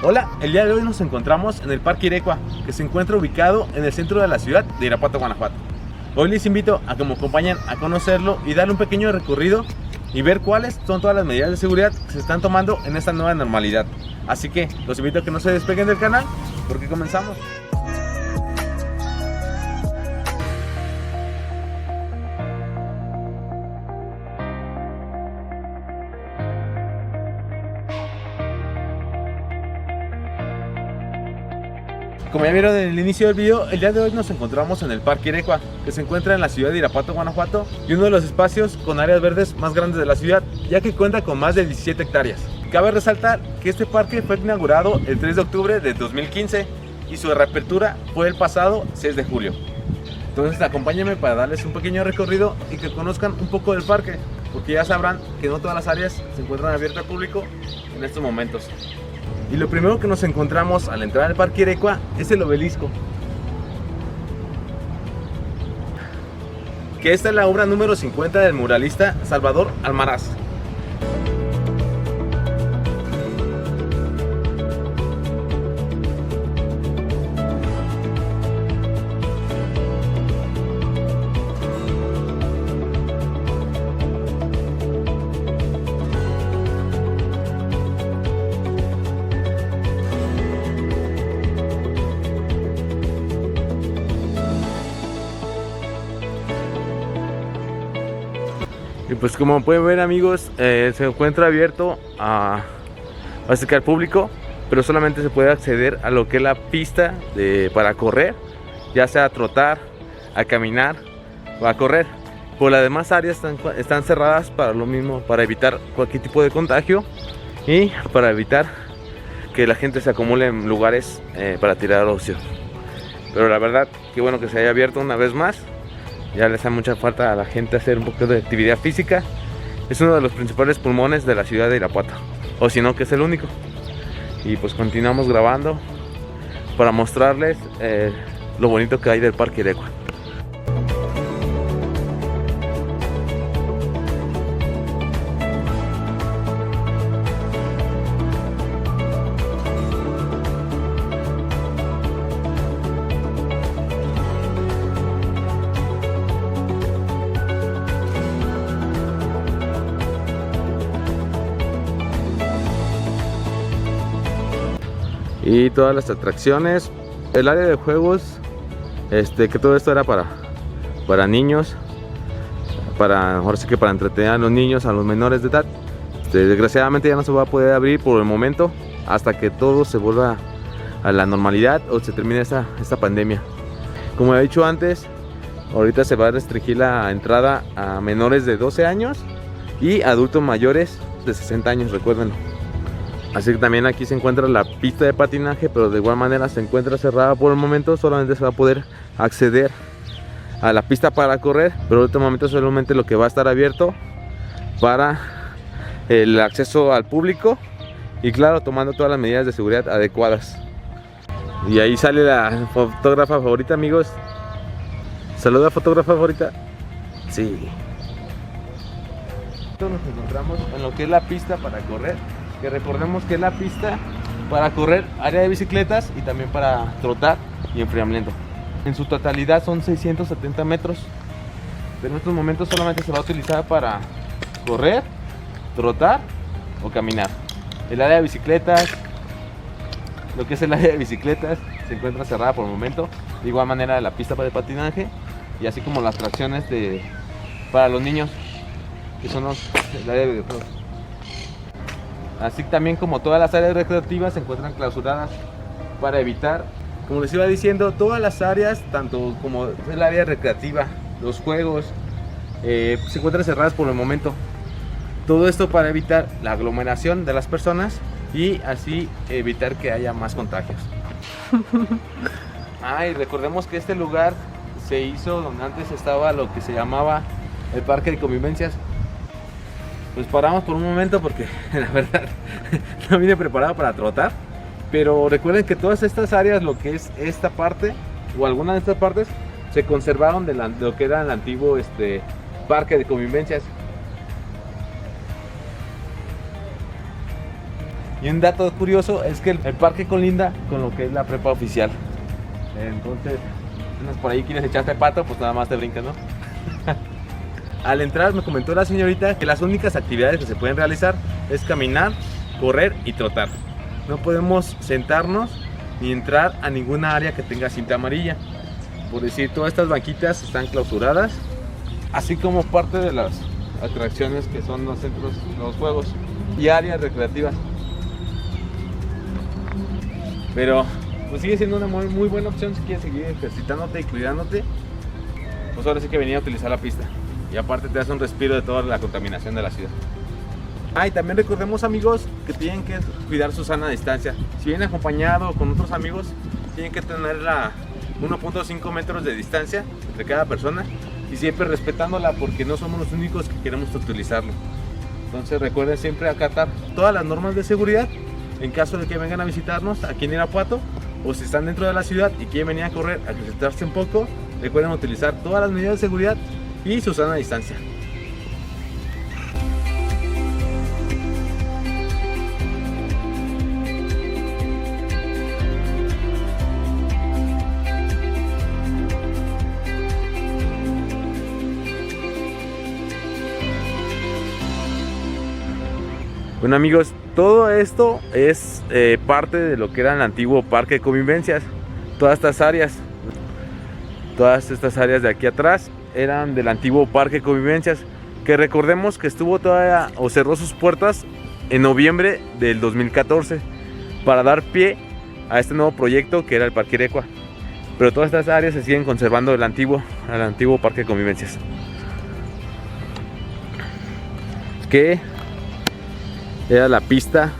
Hola, el día de hoy nos encontramos en el Parque Irecua, que se encuentra ubicado en el centro de la ciudad de Irapuato, Guanajuato. Hoy les invito a que me acompañen a conocerlo y darle un pequeño recorrido y ver cuáles son todas las medidas de seguridad que se están tomando en esta nueva normalidad. Así que los invito a que no se despeguen del canal, porque comenzamos. Como ya vieron en el inicio del video, el día de hoy nos encontramos en el Parque Irecua, que se encuentra en la ciudad de Irapuato, Guanajuato, y uno de los espacios con áreas verdes más grandes de la ciudad, ya que cuenta con más de 17 hectáreas. Cabe resaltar que este parque fue inaugurado el 3 de octubre de 2015 y su reapertura fue el pasado 6 de julio. Entonces acompáñenme para darles un pequeño recorrido y que conozcan un poco del parque, porque ya sabrán que no todas las áreas se encuentran abiertas al público en estos momentos. Y lo primero que nos encontramos al entrar al Parque Irecua es el obelisco, que esta es la obra número 50 del muralista Salvador Almaraz. Y pues como pueden ver, amigos, se encuentra abierto al público, pero solamente se puede acceder a lo que es la pista para correr, ya sea a trotar, a caminar o a correr. Por las demás áreas están cerradas para lo mismo, para evitar cualquier tipo de contagio y para evitar que la gente se acumule en lugares para tirar ocio. Pero la verdad, qué bueno que se haya abierto una vez más. Ya les hace mucha falta a la gente hacer un poco de actividad física. Es uno de los principales pulmones de la ciudad de Irapuato, o si no, que es el único. Y pues continuamos grabando para mostrarles lo bonito que hay del Parque Irecua. Y todas las atracciones, el área de juegos, que todo esto era para niños, ahora sí que para entretener a los niños, a los menores de edad. Desgraciadamente ya no se va a poder abrir por el momento hasta que todo se vuelva a la normalidad o se termine esta pandemia. Como he dicho antes, ahorita se va a restringir la entrada a menores de 12 años y adultos mayores de 60 años, recuérdenlo. Así que también aquí se encuentra la pista de patinaje, pero de igual manera se encuentra cerrada por el momento. Solamente se va a poder acceder a la pista para correr, pero en este momento solamente lo que va a estar abierto para el acceso al público y claro, tomando todas las medidas de seguridad adecuadas. Y ahí sale la fotógrafa favorita, amigos. Saluda, fotógrafa favorita. Sí. Nos encontramos en lo que es la pista para correr, que recordemos que es la pista para correr, área de bicicletas y también para trotar y enfriamiento. En su totalidad son 670 metros, pero en estos momentos solamente se va a utilizar para correr, trotar o caminar. El área de bicicletas, lo que es el área de bicicletas, se encuentra cerrada por el momento. De igual manera la pista para el patinaje y así como las tracciones para los niños, que son el área de videojuegos. Así también como todas las áreas recreativas se encuentran clausuradas para evitar, como les iba diciendo, todas las áreas, tanto como el área recreativa, los juegos, se encuentran cerradas por el momento. Todo esto para evitar la aglomeración de las personas y así evitar que haya más contagios. Y recordemos que este lugar se hizo donde antes estaba lo que se llamaba el Parque de Convivencias. Pues paramos por un momento porque la verdad no vine preparado para trotar, pero recuerden que todas estas áreas, lo que es esta parte o algunas de estas partes, se conservaron de lo que era el antiguo Parque de Convivencias. Y un dato curioso es que el parque colinda con lo que es la prepa oficial. Entonces, si por ahí quieres echarte pato, pues nada más te brincas, ¿no? Al entrar me comentó la señorita que las únicas actividades que se pueden realizar es caminar, correr y trotar. No podemos sentarnos ni entrar a ninguna área que tenga cinta amarilla. Por decir, todas estas banquitas están clausuradas, así como parte de las atracciones que son los centros, los juegos y áreas recreativas. Pero pues sigue siendo una muy buena opción si quieres seguir ejercitándote y cuidándote. Pues ahora sí que venía a utilizar la pista. Y aparte te hace un respiro de toda la contaminación de la ciudad. Y también recordemos, amigos, que tienen que cuidar su sana distancia. Si vienen acompañado o con otros amigos, tienen que tener 1.5 metros de distancia entre cada persona. Y siempre respetándola, porque no somos los únicos que queremos utilizarlo. Entonces recuerden siempre acatar todas las normas de seguridad en caso de que vengan a visitarnos aquí en Irapuato, o si están dentro de la ciudad y quieren venir a correr, a ejercitarse un poco, recuerden utilizar todas las medidas de seguridad y su sana distancia. Bueno, amigos, todo esto es parte de lo que era el antiguo parque de convivencias. Todas estas áreas de aquí atrás eran del antiguo parque de convivencias, que recordemos que estuvo todavía o cerró sus puertas en noviembre del 2014 para dar pie a este nuevo proyecto que era el Parque Irecua. Pero todas estas áreas se siguen conservando del antiguo parque de convivencias, que era la pista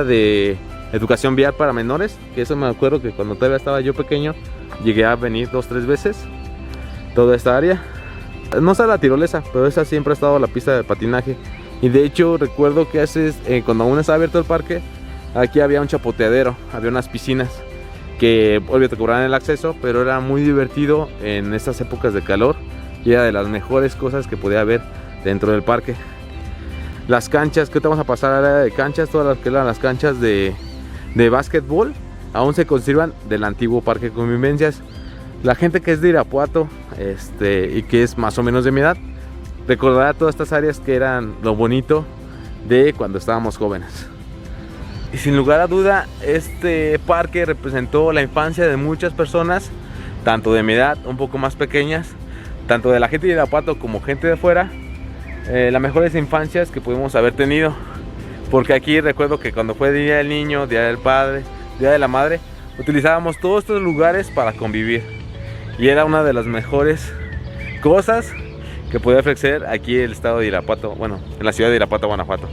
de educación vial para menores, que eso me acuerdo que cuando todavía estaba yo pequeño llegué a venir 2-3 veces. Toda esta área, no está la tirolesa, pero esa siempre ha estado la pista de patinaje. Y de hecho recuerdo que cuando aún estaba abierto el parque, aquí había un chapoteadero, había unas piscinas que obviamente te cobraban el acceso, pero era muy divertido en estas épocas de calor y era de las mejores cosas que podía haber dentro del parque. Las canchas, que te vamos a pasar a la área de canchas, todas las que eran las canchas de básquetbol, aún se conservan del antiguo parque de convivencias. La gente que es de Irapuato y que es más o menos de mi edad, recordará todas estas áreas que eran lo bonito de cuando estábamos jóvenes. Y sin lugar a duda, este parque representó la infancia de muchas personas, tanto de mi edad, un poco más pequeñas, tanto de la gente de Irapuato como gente de fuera. Las mejores infancias que pudimos haber tenido, porque aquí recuerdo que cuando fue Día del Niño, Día del Padre, Día de la Madre, utilizábamos todos estos lugares para convivir y era una de las mejores cosas que podía ofrecer aquí el estado de Irapuato, bueno, en la ciudad de Irapuato, Guanajuato.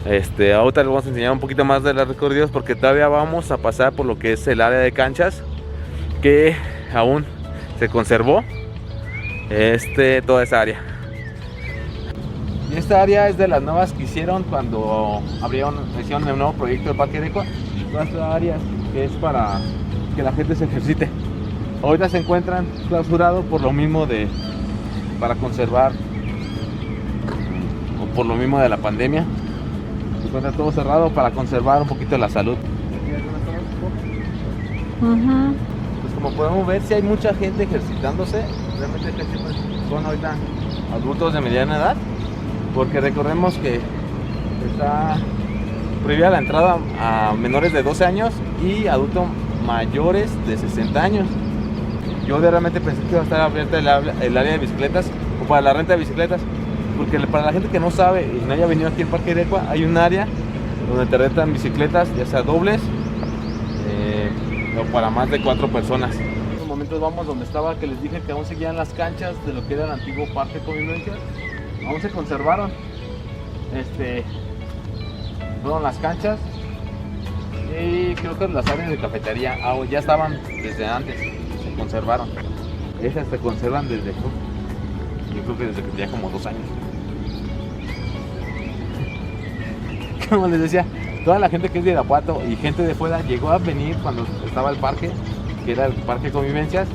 Ahorita les vamos a enseñar un poquito más de los recorridos, porque todavía vamos a pasar por lo que es el área de canchas, que aún se conservó toda esa área. Y esta área es de las nuevas que hicieron cuando hicieron el nuevo proyecto del Parque Irecua. Toda esta área que es para que la gente se ejercite. Ahorita se encuentran clausurados por lo mismo para conservar, o por lo mismo de la pandemia. Se encuentra todo cerrado para conservar un poquito la salud. Pues como podemos ver, si hay mucha gente ejercitándose. Realmente son ahorita adultos de mediana edad, porque recordemos que está prohibida la entrada a menores de 12 años y adultos mayores de 60 años. Yo realmente pensé que iba a estar abierta el área de bicicletas o para la renta de bicicletas, porque para la gente que no sabe y no haya venido aquí al Parque Irecua, hay un área donde te rentan bicicletas, ya sea dobles o para más de 4 personas. En estos momentos vamos donde estaba, que les dije que aún seguían las canchas de lo que era el antiguo Parque de Convivencias. Aún se conservaron. Fueron las canchas y creo que las áreas de cafetería ya estaban desde antes, se conservaron. Esas se conservan desde, yo creo que desde que tenía como 2 años. Como les decía, toda la gente que es de Irapuato y gente de fuera llegó a venir cuando estaba el parque, que era el Parque de Convivencias,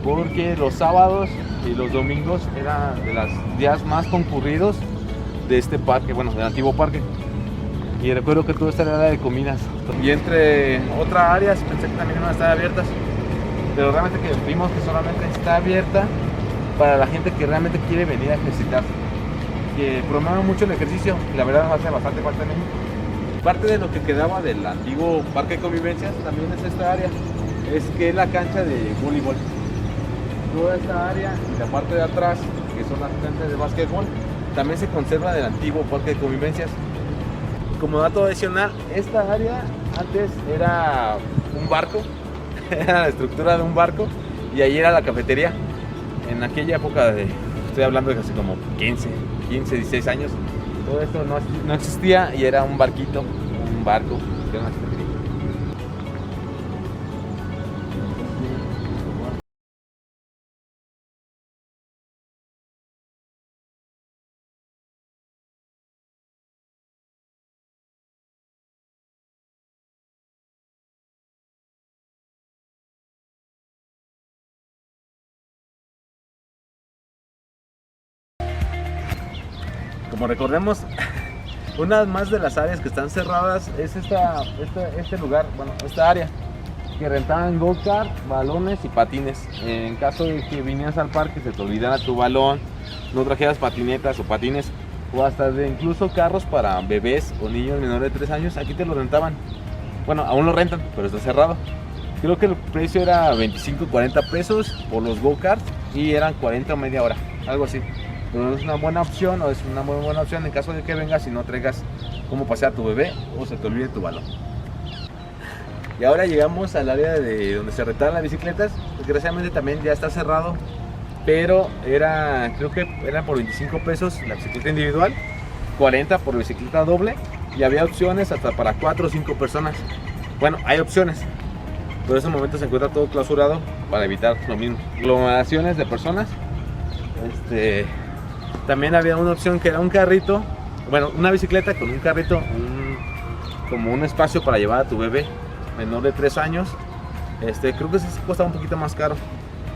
porque los sábados y los domingos eran de los días más concurridos de este parque, bueno, del antiguo parque. Y recuerdo que todo esto era área de comidas. Y entre otras áreas pensé que también iban a estar abiertas, pero realmente que vimos que solamente está abierta para la gente que realmente quiere venir a ejercitar, que promueve mucho el ejercicio y la verdad nos hace bastante falta en México. Parte de lo que quedaba del antiguo parque de convivencias también es esta área, es que es la cancha de voleibol. Toda esta área y la parte de atrás, que son las canchas de básquetbol, también se conserva del antiguo parque de convivencias. Como dato adicional, esta área antes era un barco, era la estructura de un barco, y ahí era la cafetería. En aquella época, estoy hablando de hace como 15, 16 años, todo esto no existía y era un barquito, un barco, que era una cafetería. Como recordemos, una más de las áreas que están cerradas es este lugar, bueno, esta área, que rentaban go-kart, balones y patines. En caso de que vinieras al parque, se te olvidara tu balón, no trajeras patinetas o patines, o hasta de incluso carros para bebés o niños menores de 3 años, aquí te lo rentaban. Bueno, aún lo rentan, pero está cerrado. Creo que el precio era 25, 40 pesos por los go-karts y eran 40 o media hora, algo así. Pero es una buena opción, o es una muy buena opción en caso de que vengas y no traigas cómo pasear a tu bebé o se te olvide tu balón. Y ahora llegamos al área de donde se rentaban las bicicletas. Desgraciadamente también ya está cerrado, pero creo que eran por 25 pesos la bicicleta individual, 40 por bicicleta doble, y había opciones hasta para 4 o 5 personas. Bueno, hay opciones, pero en estos momentos se encuentra todo clausurado para evitar lo mismo, aglomeraciones de personas. También había una opción que era un carrito, bueno, una bicicleta con un carrito, como un espacio para llevar a tu bebé menor de 3 años. Creo que sí costaba un poquito más caro,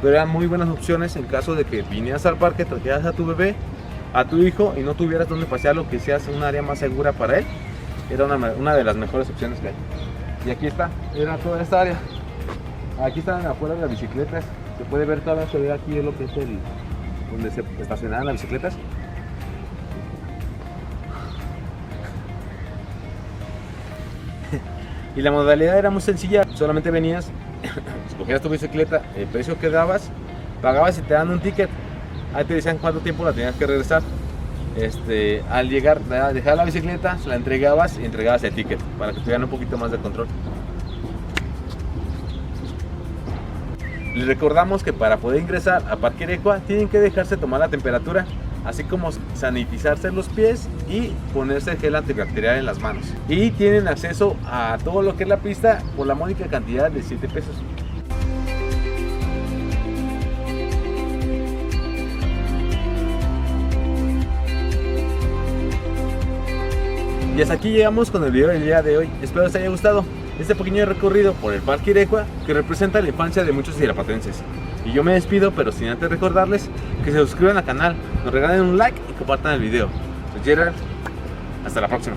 pero eran muy buenas opciones en caso de que vinieras al parque, trajeras a tu bebé, a tu hijo y no tuvieras donde pasearlo, que seas un área más segura para él. Era una de las mejores opciones que hay. Y aquí está, era toda esta área. Aquí están afuera de las bicicletas, se puede ver todavía, se ve aquí lo que es donde se estacionaban las bicicletas. Y la modalidad era muy sencilla, solamente venías, escogías tu bicicleta, el precio que dabas, pagabas y te dan un ticket. Ahí te decían cuánto tiempo la tenías que regresar. Al llegar, dejar la bicicleta, la entregabas y entregabas el ticket para que tuvieran un poquito más de control. Les recordamos que para poder ingresar a Parque Irecua tienen que dejarse tomar la temperatura, así como sanitizarse los pies y ponerse gel antibacterial en las manos. Y tienen acceso a todo lo que es la pista por la módica cantidad de 7 pesos. Y hasta aquí llegamos con el video del día de hoy. Espero les haya gustado este pequeño recorrido por el Parque Irecua, que representa la infancia de muchos irapatenses. Y yo me despido, pero sin antes recordarles que se suscriban al canal, nos regalen un like y compartan el video. Soy Gerard, hasta la próxima.